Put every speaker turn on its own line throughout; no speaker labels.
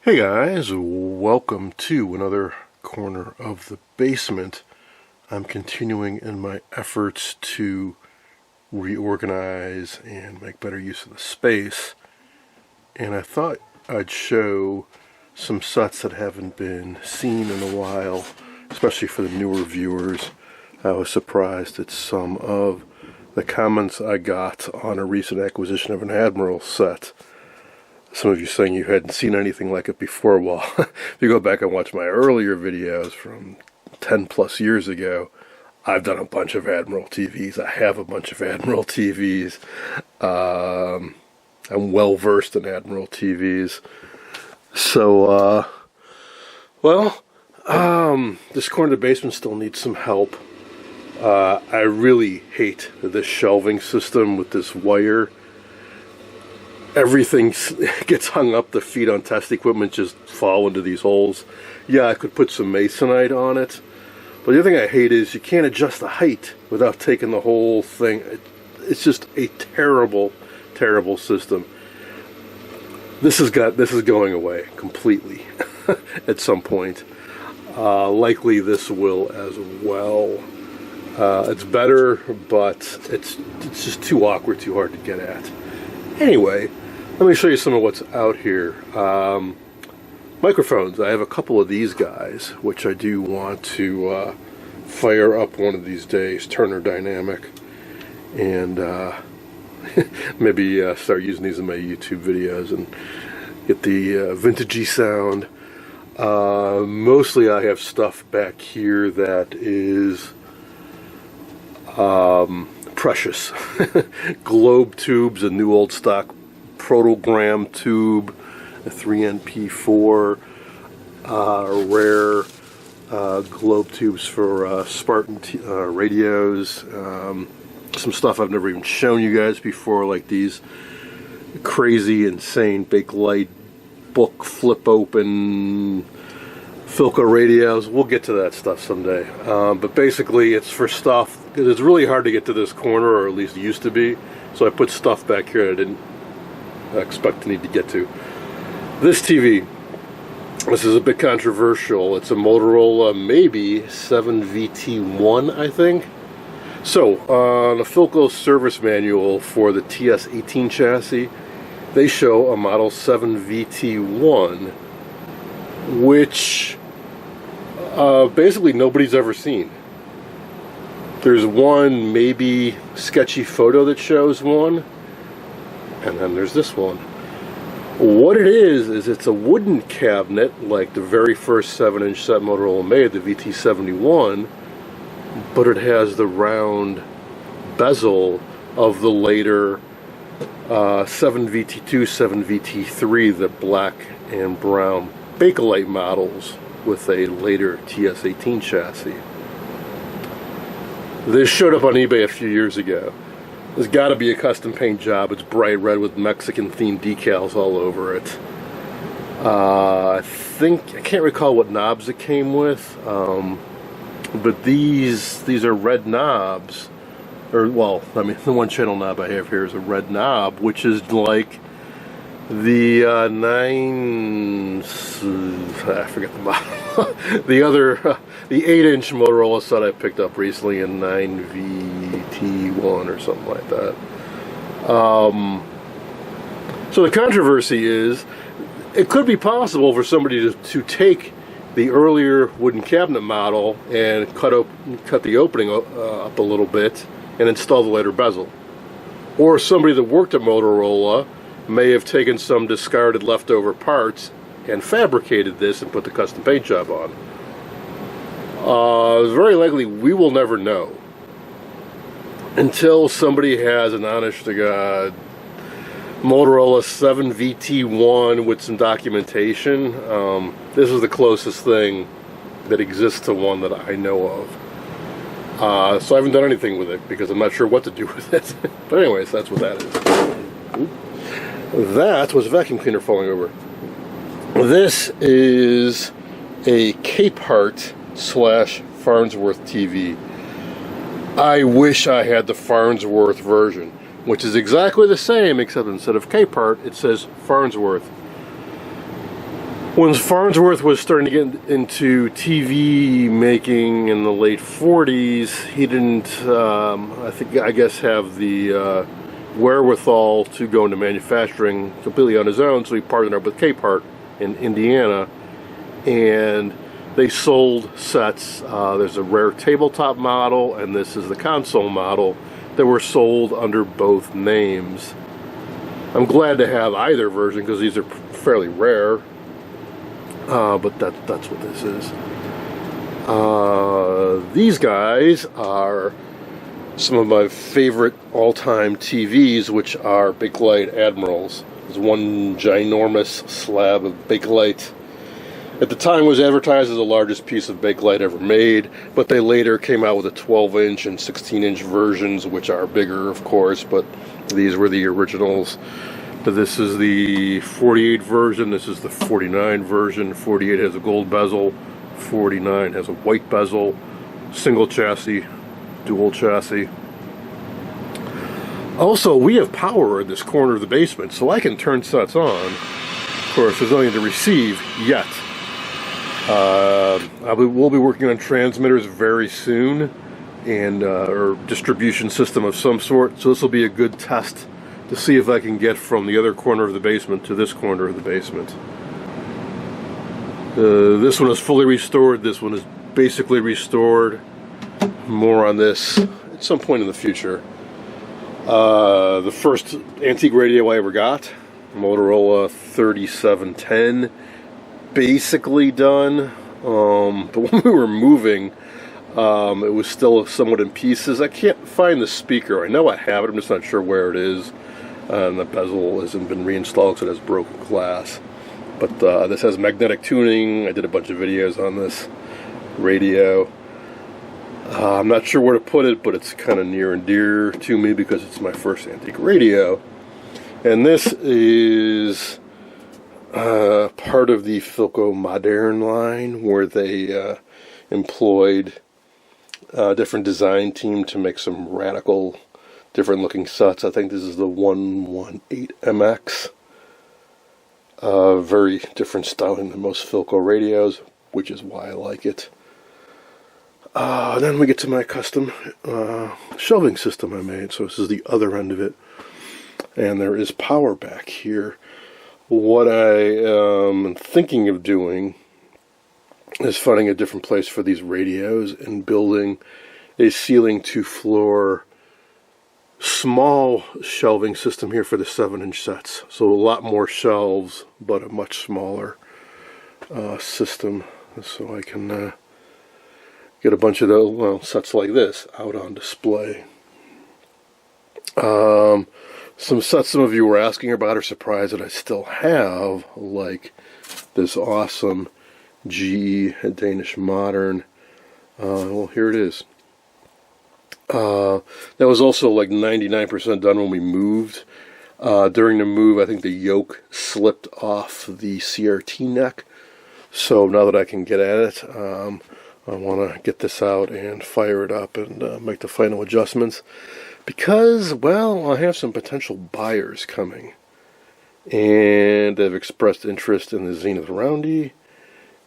Hey guys, welcome to another corner of the basement. I'm continuing in my efforts to reorganize and make better use of the space, and I thought I'd show some sets that haven't been seen in a while, especially for the newer viewers. I was surprised at some of the comments I got on a recent acquisition of an Admiral set. Some of you saying you hadn't seen anything like it before. Well, if you go back and watch my earlier videos from 10 plus years ago, I've done a bunch of Admiral TVs. I have a bunch of Admiral TVs. I'm well versed in Admiral TVs. So, this corner of the basement still needs some help. I really hate this shelving system with this wire. Everything gets hung up, the feet on test equipment just fall into these holes. Yeah, I could put some masonite on it, but the other thing I hate is you can't adjust the height without taking the whole thing. It's just a terrible, terrible system. This is going away completely at some point. Likely this will as well. It's better, but it's just too awkward, too hard to get at. Anyway, let me show you some of what's out here. Microphones. I have a couple of these guys, which I do want to fire up one of these days. Turner Dynamic, and maybe start using these in my YouTube videos and get the vintagey sound. Mostly I have stuff back here that is precious. Globe tubes, a new old stock protogram tube, a 3NP4, rare globe tubes for Spartan radios, some stuff I've never even shown you guys before, like these crazy, insane Bakelite book flip open Philco radios. We'll get to that stuff someday. But basically it's for stuff, because it's really hard to get to this corner, or at least it used to be. So I put stuff back here I didn't expect to need to get to. This TV, this is a bit controversial. It's a Motorola maybe 7VT1, I think. So on the Philco service manual for the TS18 chassis, they show a model 7VT1, which basically nobody's ever seen. There's one maybe sketchy photo that shows one, and then there's this one. What it is it's a wooden cabinet like the very first 7-inch set Motorola made, the VT71, but it has the round bezel of the later 7VT2, 7VT3, the black and brown Bakelite models with a later TS18 chassis. This showed up on eBay a few years ago. There's got to be a custom paint job. It's bright red with Mexican themed decals all over it. I can't recall what knobs it came with, but these are red knobs. Or, well, I mean, the one channel knob I have here is a red knob, which is like the I forget the model. The 8-inch Motorola set I picked up recently, in 9VT1 or something like that. So the controversy is, it could be possible for somebody to take the earlier wooden cabinet model and cut the opening up a little bit and install the later bezel. Or somebody that worked at Motorola may have taken some discarded leftover parts and fabricated this and put the custom paint job on. Very likely we will never know until somebody has an honest-to-God Motorola 7VT1 with some documentation. This is the closest thing that exists to one that I know of. So I haven't done anything with it because I'm not sure what to do with it. But anyways, that's what that is. Oop. That was a vacuum cleaner falling over. This is a Capehart / Farnsworth TV. I wish I had the Farnsworth version, which is exactly the same, except instead of Capehart, it says Farnsworth. When Farnsworth was starting to get into TV making in the late 40s, he didn't, I guess, have the wherewithal to go into manufacturing completely on his own, so he partnered up with Capehart in Indiana, and they sold sets. There's a rare tabletop model, and this is the console model, that were sold under both names. I'm glad to have either version because these are fairly rare. But that's what this is. These guys are some of my favorite all-time TVs, which are Bakelite Admirals. There's one ginormous slab of Bakelite. At the time, it was advertised as the largest piece of Bakelite ever made, but they later came out with a 12-inch and 16-inch versions, which are bigger, of course, but these were the originals. This is the 48 version, this is the 49 version. 48 has a gold bezel, 49 has a white bezel, single chassis, dual chassis. Also, we have power in this corner of the basement, so I can turn sets on. Of course, there's nothing to receive yet. We'll be working on transmitters very soon, and or distribution system of some sort, so this will be a good test to see if I can get from the other corner of the basement to this corner of the basement. This one is fully restored. This one is basically restored. More on this at some point in the future. The first antique radio I ever got, Motorola 3710, basically done. But when we were moving, it was still somewhat in pieces. I can't find the speaker. I know I have it, I'm just not sure where it is. And the bezel hasn't been reinstalled because it has broken glass. But this has magnetic tuning. I did a bunch of videos on this radio. I'm not sure where to put it, but it's kind of near and dear to me because it's my first antique radio. And this is part of the Philco Modern line, where they employed a different design team to make some radical different looking sets. I think this is the 118MX. Very different styling than most Philco radios, which is why I like it. Then we get to my custom shelving system I made. So this is the other end of it. And there is power back here. What I am thinking of doing is finding a different place for these radios and building a ceiling to floor small shelving system here for the 7-inch sets. So a lot more shelves, but a much smaller system. So I can get a bunch of those, well, sets like this out on display. Some sets some of you were asking about or surprised that I still have, like this awesome GE Danish Modern. Well, here it is. That was also like 99% done when we moved. During the move, I think the yoke slipped off the CRT neck. So now that I can get at it, I want to get this out and fire it up and make the final adjustments. Because, well, I have some potential buyers coming. And they've expressed interest in the Zenith Roundy,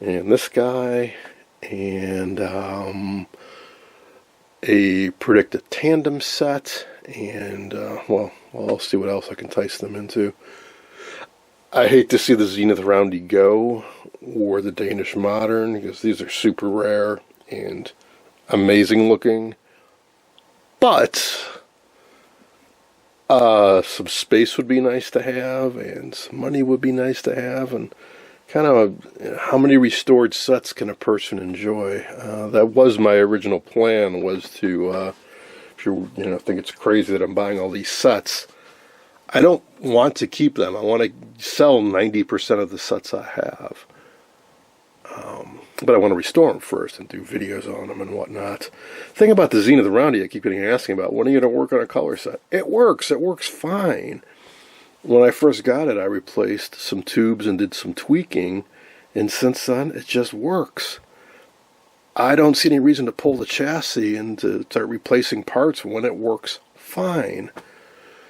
and this guy, and a predicted tandem set, and well, I'll see what else I can entice them into. I hate to see the Zenith Roundy go, or the Danish Modern, because these are super rare and amazing looking. But some space would be nice to have, and some money would be nice to have, and kind of how many restored sets can a person enjoy? That was my original plan, was to, if you think it's crazy that I'm buying all these sets, I don't want to keep them. I want to sell 90% of the sets I have. But I want to restore them first and do videos on them and whatnot. The thing about the Zenith Roundy, I keep getting asking about, when are you going to work on a color set? It works fine. When I first got it, I replaced some tubes and did some tweaking, and since then, it just works. I don't see any reason to pull the chassis and to start replacing parts when it works fine.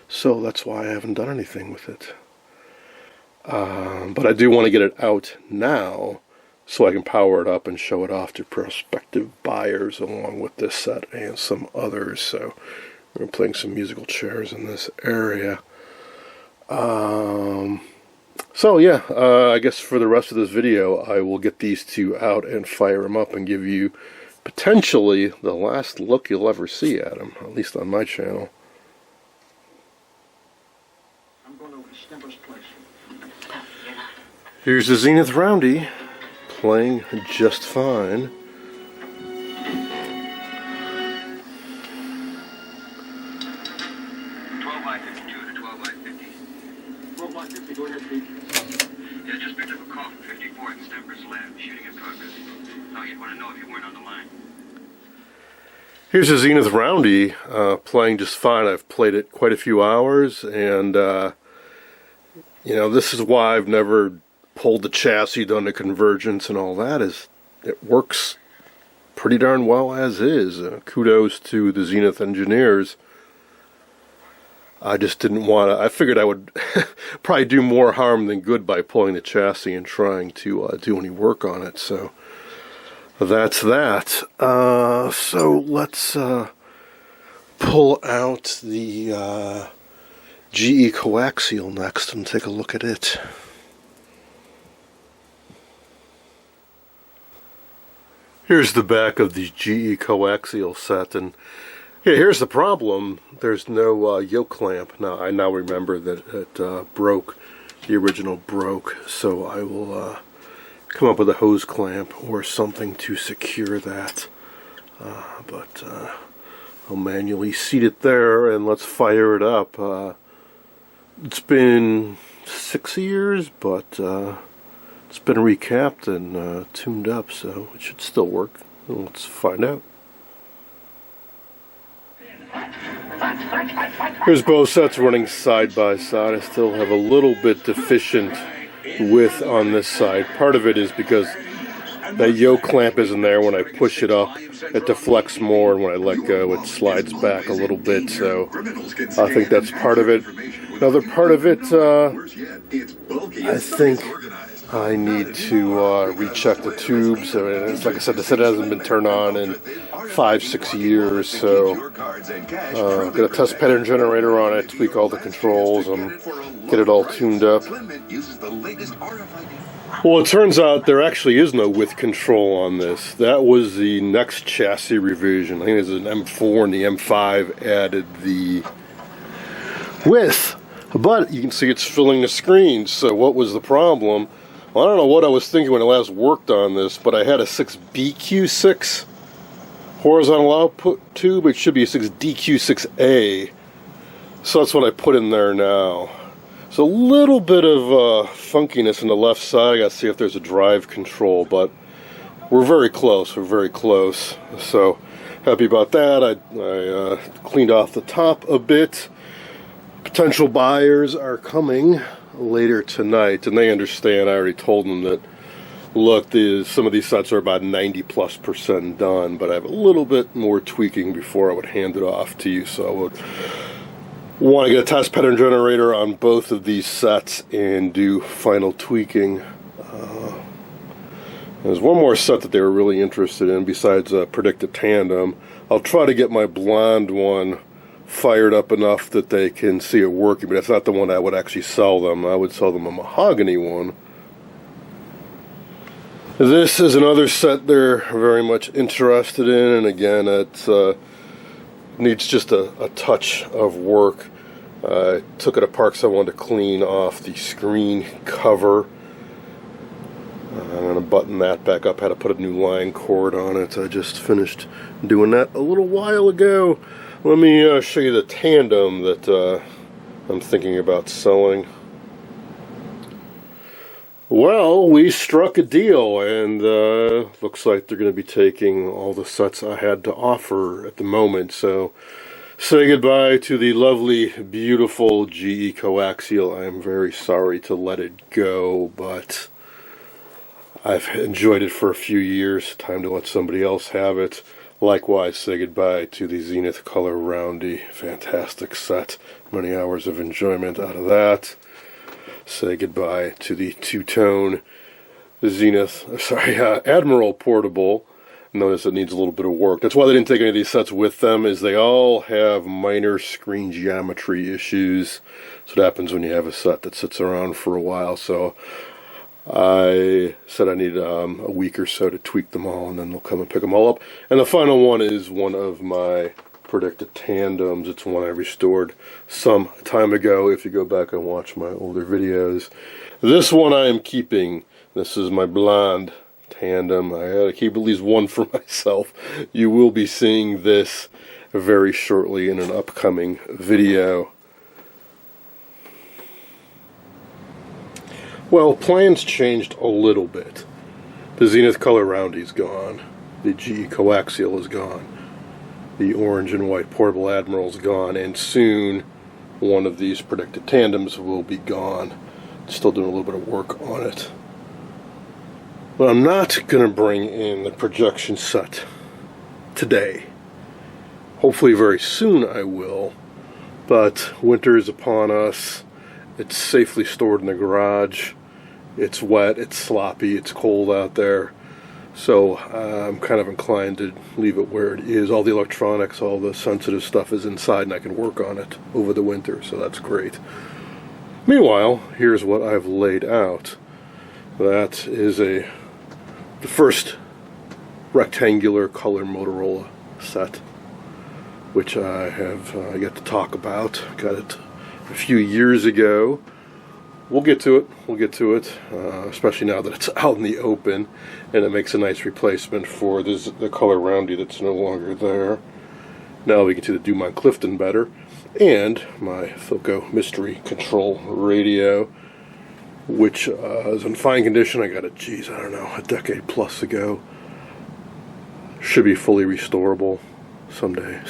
So that's why I haven't done anything with it. But I do want to get it out now so I can power it up and show it off to prospective buyers along with this set and some others. So we're playing some musical chairs in this area. So yeah, I guess for the rest of this video, I will get these two out and fire them up and give you potentially the last look you'll ever see at them, at least on my channel. Here's the Zenith Roundy, playing just fine.
Yeah, just picked up a call from 54 in Stemper's lab. Shooting in progress. Oh, you'd want to know if you weren't on the line.
Here's a Zenith Roundy, playing just fine. I've played it quite a few hours, and you know, this is why I've never pulled the chassis, done the convergence and all that. Is it works pretty darn well as is. Kudos to the Zenith engineers. I just didn't want to. I figured I would probably do more harm than good by pulling the chassis and trying to do any work on it. So that's that. So let's pull out the GE Coaxial next and take a look at it. Here's the back of the GE Coaxial set, and here's the problem. There's no yoke clamp. Now I remember that it broke. The original broke, so I will come up with a hose clamp or something to secure that. But I'll manually seat it there, and let's fire it up. It's been 6 years, but it's been recapped and tuned up, so it should still work. Let's find out. Here's both sets running side by side. I still have a little bit deficient width on this side. Part of it is because that yoke clamp isn't there. When I push it up, it deflects more, and when I let go, it slides back a little bit. So I think that's part of it. Another part of it, I think I need to recheck the tubes. I mean, it's, like I said, the set hasn't been turned on in 5-6 years, so get a test pattern generator on it, tweak all the controls, and get it all tuned up. Well, it turns out there actually is no width control on this. That was the next chassis revision. I think it was an M4, and the M5 added the width. But you can see it's filling the screen. So what was the problem? Well, I don't know what I was thinking when I last worked on this, but I had a 6BQ6 horizontal output tube. It should be a 6DQ6A. So that's what I put in there now. So a little bit of funkiness in the left side. I got to see if there's a drive control, but we're very close. We're very close. So happy about that. I cleaned off the top a bit. Potential buyers are coming later tonight, and they understand. I already told them that, look, some of these sets are about 90+% done, but I have a little bit more tweaking before I would hand it off to you. So I would want to get a test pattern generator on both of these sets and do final tweaking. There's one more set that they were really interested in besides Predicted Tandem. I'll try to get my blonde one fired up enough that they can see it working, but that's not the one I would actually sell them. I would sell them a mahogany one. This is another set they're very much interested in, and again, it needs just a touch of work. I took it apart because I wanted to clean off the screen cover. I'm going to button that back up. Had to put a new line cord on it. I just finished doing that a little while ago. Let me show you the tandem that I'm thinking about selling. Well, we struck a deal, and looks like they're going to be taking all the sets I had to offer at the moment. So say goodbye to the lovely, beautiful GE Coaxial. I am very sorry to let it go, but I've enjoyed it for a few years. Time to let somebody else have it. Likewise, say goodbye to the Zenith Color Roundy. Fantastic set. Many hours of enjoyment out of that. say goodbye to the two-tone Admiral portable. Notice it needs a little bit of work. That's why they didn't take any of these sets with them, is they all have minor screen geometry issues. So it happens when you have a set that sits around for a while. So I said I need a week or so to tweak them all, and then they'll come and pick them all up. And the final one is one of my predicted tandems. It's one I restored some time ago. If you go back and watch my older videos, this one I am keeping. This is my blonde tandem. I gotta keep at least one for myself. You will be seeing this very shortly in an upcoming video. Well, plans changed a little bit. The Zenith Roundy is gone. The GE Coaxial is gone. The orange and white portable Admiral is gone, and soon one of these predicted tandems will be gone. Still doing a little bit of work on it. But I'm not going to bring in the projection set today. Hopefully very soon I will. But winter is upon us. It's safely stored in the garage. It's wet, it's sloppy, it's cold out there. So I'm kind of inclined to leave it where it is. All the electronics, all the sensitive stuff is inside, and I can work on it over the winter, so that's great. Meanwhile, here's what I've laid out. That is the first rectangular color Motorola set, which I have yet to talk about. Got it a few years ago. We'll get to it, especially now that it's out in the open, and it makes a nice replacement for the color Roundy that's no longer there. Now we get to the Dumont Clifton better, and my Philco Mystery Control radio, which is in fine condition. I got it, a decade plus ago. Should be fully restorable someday.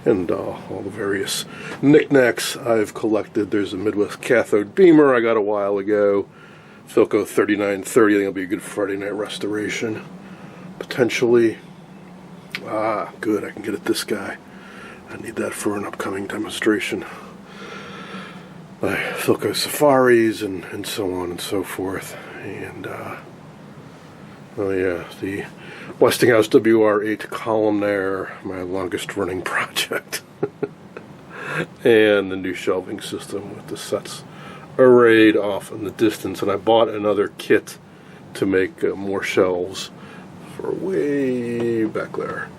And all the various knickknacks I've collected. There's a Midwest cathode beamer I got a while ago. Philco 3930, I think it'll be a good Friday night restoration. Potentially. Good, I can get at this guy. I need that for an upcoming demonstration. My Philco Safaris and so on and so forth. And, the Westinghouse WR8 columnaire, my longest running project. And the new shelving system with the sets arrayed off in the distance. And I bought another kit to make more shelves for way back there.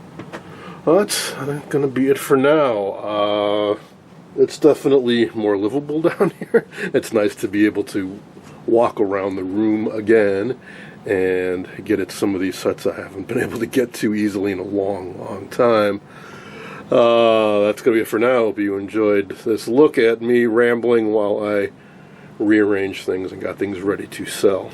Well, that's going to be it for now. It's definitely more livable down here. It's nice to be able to walk around the room again and get at some of these sets I haven't been able to get to easily in a long time. That's going to be it for now. Hope you enjoyed this look at me rambling while I rearrange things and got things ready to sell.